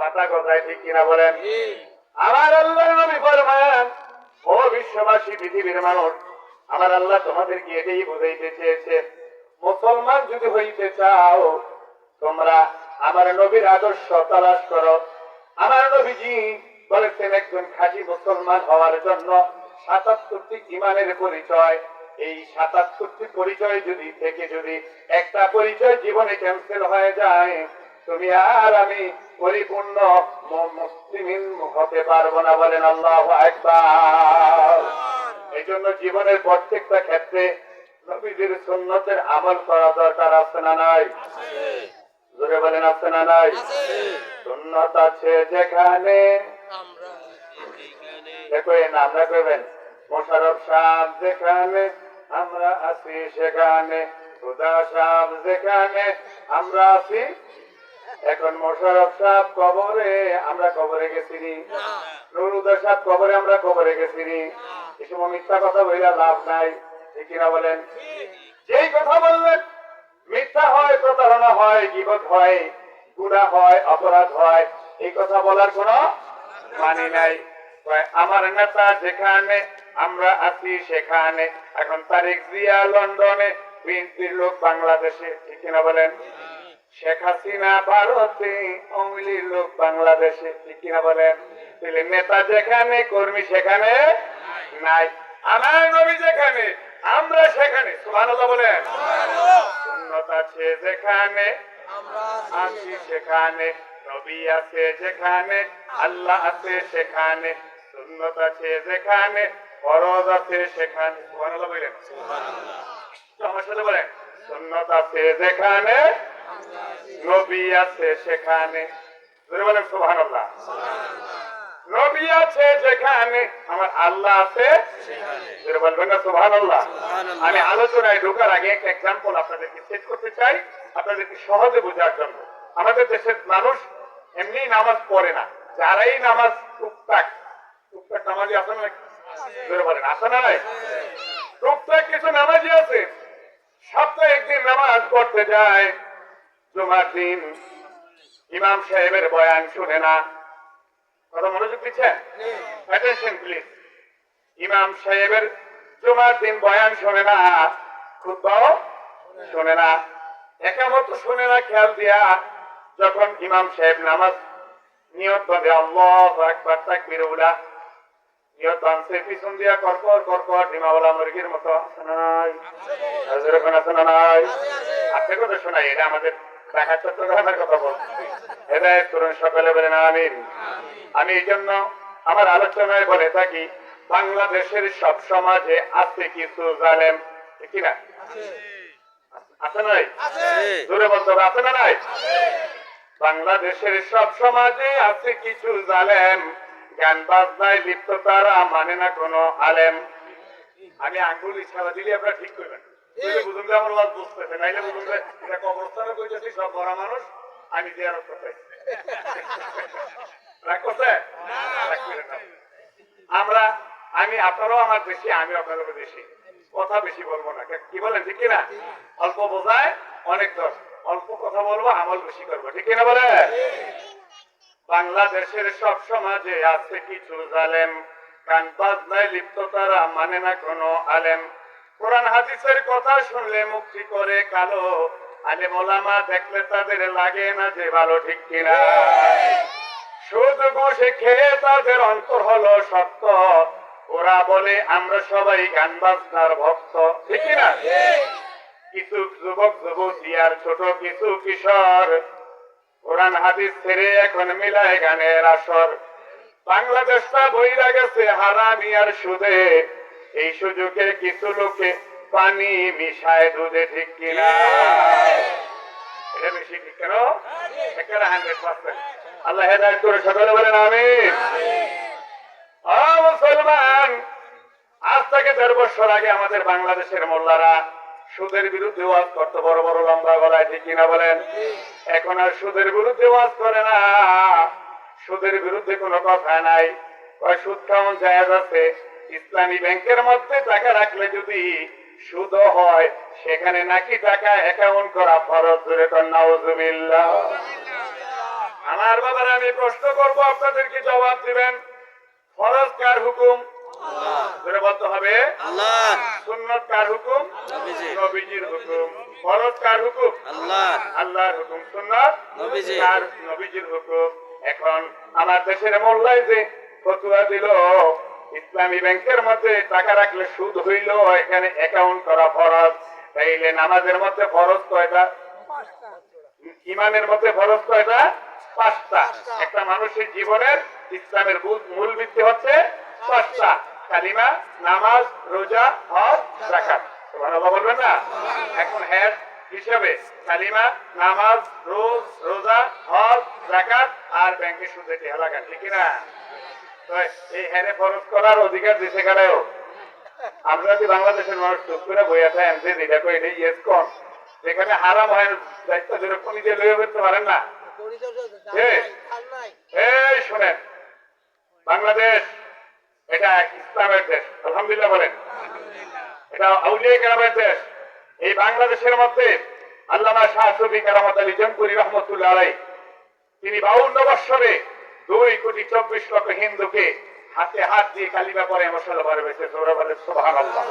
মাথা গজায়, ঠিক কিনা বলেন? আমার আল্লাহর নবী ফরমান, ও বিশ্ববাসী, পৃথিবীর মানুষ, আমার আল্লাহ তোমাদেরকে এটাই বুঝাইতে চেয়েছে, মুসলমান যদি হইতে চাও তোমরা আমার নবীর আদর্শ তালাশ করো। আমার নবীজি বলেছেন একজন খাঁটি মুসলমান হওয়ার জন্য ৭৭টি ঈমানের পরিচয়। এই ৭৭টি পরিচয় যদি একটা পরিচয় জীবনে ক্যান্সেল হয়ে যায়, তুমি আর আমি পরিপূর্ণ মুসলিম হতে পারবো না। বলেন আল্লাহু আকবার। এই জন্য জীবনের প্রত্যেকটা ক্ষেত্রে নবীজির সুন্নতের আমল করা দরকার, আছে না নাই? জোরে বলেন, আছে না নাই? সুন্নত আছে যেখানে, দেখো এই নামটা করবেন, মোশাররফ সাহেব যেখানে, আমরা আছি সেখানে, খুদা সাহেব যেখানে, আমরা আছি। এখন মোশাররফ সাহেব কবরে, আমরা কবরে গেছি নি? নুরুদা সাহেব কবরে, আমরা কবরে গেছি নি? এই সময় মিথ্যা কথা বইলা লাভ নাই, ঠিক কিনা বলেন? যেই কথা বললেন মিথ্যা হয়, প্রতারণা হয়, গীবত হয়, গুনাহ হয়, অপরাধ হয়, এই কথা বলার কোনো মানে নাই। আমার নেতা যেখানে, আমরা আছি সেখানে। এখন তারেক জিয়া লন্ডনে, বিএনপির লোক বাংলাদেশে, ঠিক কিনা বলেন? শেখ হাসিনা ভারতে, আওয়ামী লীগের লোক বাংলাদেশে, ঠিক কিনা বলেন? তাহলে নেতা যেখানে, কর্মী সেখানে নাই। আমার নবী যেখানে, আমরা সেখানে। সুবহানাল্লাহ বলেন। সুন্নত আছে যেখানে, আছি সেখানে। নবী আছে যেখানে, আল্লাহ আছে সেখানে। সুন্নত আছে যেখানে, ফরজ আছে সেখানে। সুবহানাল্লাহ বলেন। আমার সাথে বলেন, সুন্নত আছে যেখানে, নবী আছে সেখানে। বলেন সুবহানাল্লাহ। নবী আছে যেখানে, আমার আল্লাহ আছে সেখানে। বলবেন না সুবহানাল্লাহ? আমি আলোচনায় ঢোকার আগে একটা এক্সাম্পল আপনাদেরকে সেট করতে চাই, আপনাদেরকে সহজে বোঝার জন্য। আমাদের দেশের মানুষ এমনি নামাজ পড়ে না, যারাই নামাজ টুকটাক নামাজি আছে না? বলেন, আছে না নাই? টুকটাক কিছু নামাজি আছে, সপ্তাহে একদিন নামাজ পড়তে যায়, জুমার দিন ইমাম সাহেবের বয়ান শুনে না। কথা মনোযোগ দিচ্ছেন? Attention please. ইমাম সাহেবের জুমার দিন বয়ান শোনে না, খুতবাও শোনে না, একামত শুনে না। খেয়াল দিয়া যখন ইমাম সাহেব নামাজ নিয়ত বাঁধে, আল্লাহু আকবার, তাকবীর উলা, নিয়ত বাঁধছে, পিছন দিয়া করকর করকর ডিমাওয়ালা মুরগির মতো, আছে না নাই? আছে না নাই? আপনি কথা শোনাই, এটা আমাদের ঢাকা চট্টগ্রামের কথা বলছি। হেদায়েত করুন সকলে, বলেন আমিন। আমি এই জন্য আমার আলোচনায় বলে থাকি, বাংলাদেশের সব সমাজে আছে কিছু জালেম, ঠিক না? আছে নাই? জোরে বলতে হবে, আছে না নাই? বাংলাদেশের সব সমাজে আছে কিছু জালেম, গান বাজনায় লিপ্ত, তারা মানে না কোনো আলেম। আমি আঙ্গুল ইশারা দিলে আপনারা ঠিক করবেন, বুঝুন যে আমার ওয়াজ বুঝতেছে, নাইলে বুঝুন যে এটা কবরস্থানে কইতেছি সব বড় মানুষ, আমি জিয়ারত করতে। রাগ করছে? আমরা, আমি, আপনারাও আমার বেশি, আমি আপনাদেরও বেশি, কথা বেশি বলবো না, কি বলেন? ঠিক কিনা? অল্প বোঝায় অনেক দোষ, অল্প কথা বলবো, আমল বেশি করবো, ঠিক কিনা বলে? বাংলাদেশের সব সমাজে আছে কিছু জালেম, গান বাজনায় লিপ্ত, তারা মানে না কোনো আলেম। কোরআন হাদিসের কথা শুনলে মুক্তি করে কালো, আলেম ওলামা দেখলে তাদের লাগে না যে ভালো, ঠিক কিনা? সুদ ঘুষে খেয়ে তাদের অন্তর হলো শক্ত, ওরা বলে আমরা সবাই গান বাজনার ভক্ত, ঠিক না? কিছু যুবক যুবতী আর ছোট কিছু কিশোর কোরআন হাদিস ছেড়ে এখন মিলায় গানের আসর। বাংলাদেশটা বইরা গেছে হারামি আর সুদে, এই সুযোগে কিছু লোকে পানি মিশায় দুধে, ঠিক কিনা? এটা বেশি ঠিক কেন? একেবারে 100%। আল্লাহ হেদায়েত করে সকলে বলেন আমিন। মুসলমান, আজ থেকে 1.5 বছর আগে আমাদের বাংলাদেশের মোল্লারা সুদের বিরুদ্ধে ওয়াজ করতে, বড় বড় লম্বা গলায়, ঠিক কিনা বলেন? এখন আর সুদের বিরুদ্ধে ওয়াজ করে না, সুদের বিরুদ্ধে কোনো কথা নাই। সুদ খাওয়ান জায়েজ আছে, ইসলামী ব্যাংকের মধ্যে টাকা রাখলে যদি সুদ হয়, সেখানে নাকি টাকা অ্যাকাউন্ট করা ফরজ। জোরে কর নাউজুবিল্লাহ। আমার বাবার আমি প্রশ্ন করব, আপনাদেরকে জবাব দিবেন। ফরজ কার হুকুম? ধরে বলতে হবে আল্লাহ। সুন্নত কার হুকুম? নবীজির হুকুম। ফরজ কার হুকুম? আল্লাহ। আল্লাহর হুকুম। সুন্নত নবীজি। কার? নবীজির হুকুম। এখন আমার দেশের মোল্লায় যে ফতুয়া দিল ইসলামী ব্যাংকের মধ্যে টাকা রাখলে সুদ হইল, এখানে অ্যাকাউন্ট করা ফরজ, তাইলে নামাজের মধ্যে ফরজ কয়টা? ইমানের মধ্যে ফরজ কয়টা? 5টা। একটা মানুষের জীবনের ইসলামের মূল ভিত্তি হচ্ছে 5টা: কালিমা, নামাজ, রোজা, হজ, যাকাত। সুবহানাল্লাহ বলবেন না? এখন হেড হিসাবে কালিমা, নামাজ, রোজা, হজ, যাকাত আর ব্যাংকে সুদে টাকা লাগান, ঠিক না? তো এই হেরে ফরজ করার অধিকার দিতে গেলেও আমরা যদি বাংলাদেশের মানুষ চুপ করে বইয়া থাকেন যে যেটা কই এটা ইয়েস কোন, যেখানে হারাম হয় দায়িত্ব যেরকম নিজে লইয়া করতে পারেন না। এই শোনেন, বাংলাদেশ এটা ইসলামের দেশ, আলহামদুলিল্লাহ বলেন। এটা আউলিয়া কেরামের দেশ। এই বাংলাদেশের মধ্যে আল্লামা শাহ সুফি কারামত আলী জনপুরি রহমতুল্লাহ আলাইহি তিনি 52 বৎসরে 2,24,00,000 হিন্দুকে হাতে হাত দিয়ে কালিমা পরে মশলা ভরে বেঁচে সুবহানাল্লাহ।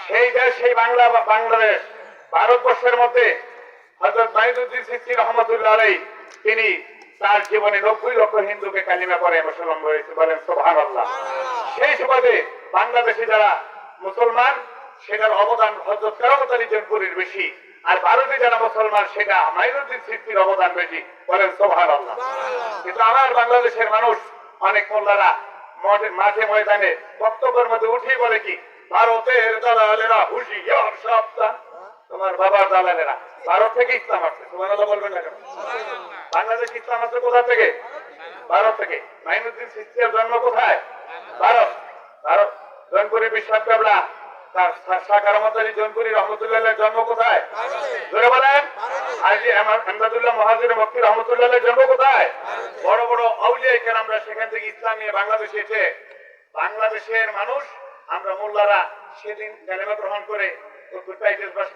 সেই দেশ, সেই বাংলাদেশ, ভারতবর্ষের মধ্যে হযরত মাইনুদ্দিন চিশতি রহমতুল্লাহ আলাইহি তিনি তার জীবনে 90 লক্ষ হিন্দুকে কালিমা পরে মুসলমান হয়েছে, বলেন সুবহানাল্লাহ। সেই সুবাদে বাংলাদেশে যারা মুসলমান সেটার অবদান হযরত কারামত আলী জনপুরির বেশি, আর ভারতে যারা মুসলমান সেটা মাইনুদ্দিন চিশতির অবদান বেশি, বলেন সুবহানাল্লাহ। কিন্তু আমার বাংলাদেশের মানুষ অনেক মোল্লারা মাঠে ময়দানে বক্তব্যের মধ্যে উঠেই বলে কি, ভারতের দালালেরা হুঁশিয়ার সাবধান। তোমার বাবার দালালেরা ভারত থেকে ইসলাম আসছে, সুবহানাল্লাহ বলবেন না কেন? বাংলাদেশ ইসলাম আসছে কোথা থেকে? ভারত থেকে। মাইনুদ্দিন চিশতির জন্ম কোথায়? ভারত। ভারত। জনপুরি বিশ্বাস কাবলা তার কারামত আলী জনপুরি রহমতুল্লাহ জন্ম কোথায়? ধরে বলেন। আর যে আহমদুল্লাহ মুহাজির মক্কি রহমতুল্লাহ জন্ম কোথায়? বড় বড় আউলিয়া কেরামরা সেখান থেকে ইসলাম নিয়ে বাংলাদেশে এসে বাংলাদেশের মানুষ আমরা মোল্লারা সেদিন কালেমা গ্রহণ করে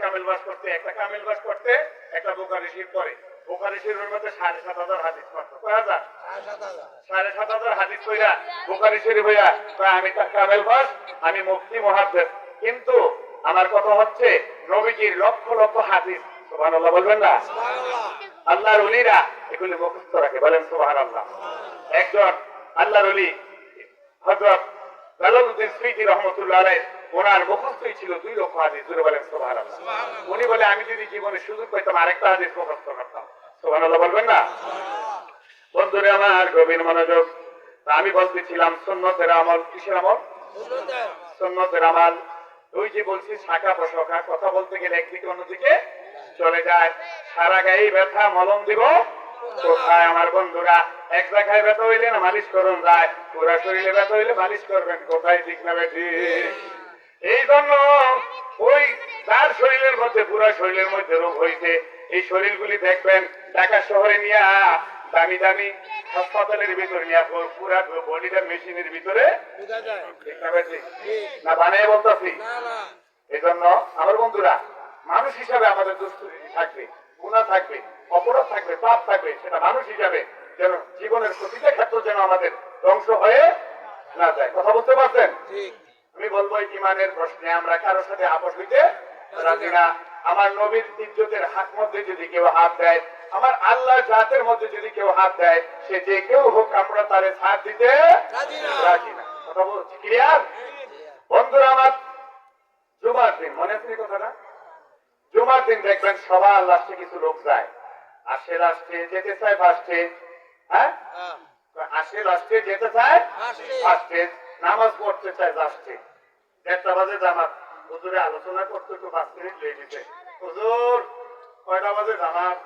কামিল বাস করতে, একটা কামিল বাস করতে একটা বুখারী শরীফ পড়ে। বুখারী শরীফের মধ্যে 7,500 হাদিস পড়তো। কয় হাজার? 7,500 হাদিস পড়া বুখারী শরীফ হইয়া আমি তার কামিল বাস, আমি মুফতি মুহাদ্দিস। কিন্তু আমার কথা হচ্ছে নবীজির লক্ষ লক্ষ হাদিস, সুবহানাল্লাহ বলবেন না? আল্লাহর ওলিরা এগুলি মুখস্থ রাখে, বলেন সুবহানাল্লাহ। একজন আল্লাহর ওলি হযরত জালালউদ্দিন সুয়ুতী রহমাতুল্লাহ আলাইহি, ওনার মুখস্থই ছিল 2 লক্ষ হাদিস, জোরে বলেন সুবহানাল্লাহ। উনি বলে আমি যদি জীবনে সুযোগ পেতাম আরেকটা হাদিস মুখস্থ করতাম, সুবহানাল্লাহ বলবেন না? বন্ধুরে আমার গভীর মনোযোগ। আমি বলতেছিলাম সুন্নতের আমল। কিসের আমল? সুন্নতের আমল। ওই যে বলছি শাখা প্রশাখা, কথা বলতে গেলে একদিকে অন্যদিকে চলে যায়। সারা গায়ে ব্যথা, মলম দিব কোথায়? আমার বন্ধুরা, এক জায়গায় ব্যথা হইলে না মালিশ করুন যায়, পুরা শরীরে ব্যথা হইলে মালিশ করবেন কোথায়? ঠিক না বেঠি? এই জন্য ওই তার শরীরের মধ্যে, পুরা শরীরের মধ্যে রোগ হয়েছে, এই শরীরগুলি দেখবেন ঢাকা শহরে নিয়ে দামি দামি হাসপাতালের ভিতরে নিয়ে পুরা বডিটা মেশিনের ভিতরে না বানিয়ে বলতেছি। এই জন্য আমার বন্ধুরা, মানুষ হিসাবে আমাদের দুষ্টুরি থাকবে, গুনাহ থাকবে, অপরাধ থাকবে, পাপ থাকবে। সেটা মানুষ হিসাবে যেন জীবনের প্রতিটা ক্ষেত্র যেন আমাদের ধ্বংস হয়ে না যায়। কথা বলতে পারছেন? আমি বলবো ইমানের প্রশ্নে আমরা কারোর সাথে আপোষ হইতে রাজি না। আমার নবীর ইজ্জতের হাত মধ্যে যদি কেউ হাত দেয়, আমার আল্লাহর জাতের মধ্যে যদি কেউ হাত দেয়, সে যে কেউ হোক আমরা তারে সাথ দিতে রাজি না। কথা বলছি ক্লিয়ার? বন্ধুরা আমার, জুমার দিন মনে আছে কথাটা? জুমার দিন দেখবেন সবার লাস্টে কিছু লোক যায়, আসে লাস্টে, যেতে চায় ফার্স্টে। হ্যাঁ, আসে লাস্টে, যেতে চায় ফার্স্টে, নামাজ পড়তে চায় লাস্টে। 1টা বাজে জামাত, হুজুরে আলোচনা করতে একটু 5 মিনিট লেগে দিতে। হুজুর কয়টা বাজে জামাত?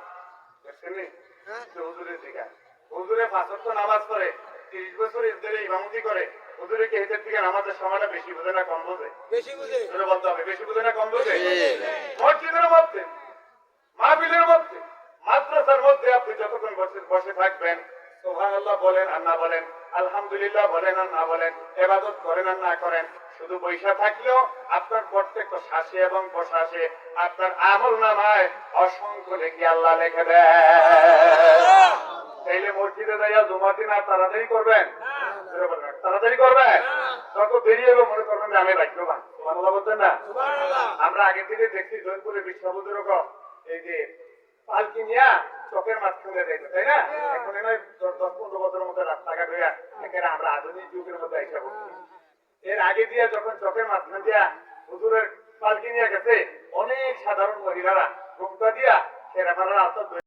হুজুরের দিকে হুজুরে 5 ওয়াক্ত নামাজ পড়ে, 30 বছর ধরে ইমামতি করে। হুজুরে কি এদের থেকে নামাজের সময়টা বেশি বোঝে না কম বোঝে? বেশি বোঝে। বলতে হবে বেশি বোঝে না কম বোঝে? মসজিদের মধ্যে, মাহফিলের মধ্যে, মাদ্রাসার মধ্যে আপনি যতক্ষণ বসে থাকবেন, সুবহানাল্লাহ বলেন আর না বলেন, আলহামদুলিল্লাহ বলেন আর না বলেন, ইবাদত করেন আর না করেন, শুধু বৈশা থাকলেও আপনার প্রত্যেকটা শ্বাসে এবং প্রশ্বাসে আপনার আমল নামায় অসংখ্য নেকি আল্লাহ লিখে দেয়। তাইলে মসজিদে যাইয়া জুমার দিন আর তাড়াতাড়ি করবেন? তাড়াতাড়ি করবেন? তত দেরি হবে মনে করবেন যে আমি ভাগ্যবান। সুবহানাল্লাহ বলতেন না? আমরা আগে থেকে দেখছি জয়পুরে বিশ্ববুদ্ধ রকম এই যে পালকি নিয়া চকের মাঝখানে যাইতো, তাই না? এখন নয় 10-15 বছরের মধ্যে রাস্তাঘাট হইয়া এখানে আমরা আধুনিক যুগের মধ্যে আইসা পড়ছি। এর আগে দিয়া যখন চকের মাঝখান দিয়া হুজুরের পালকি নিয়ে গেছে, অনেক সাধারণ মহিলারা ঘুমটা দিয়া সেরা মারার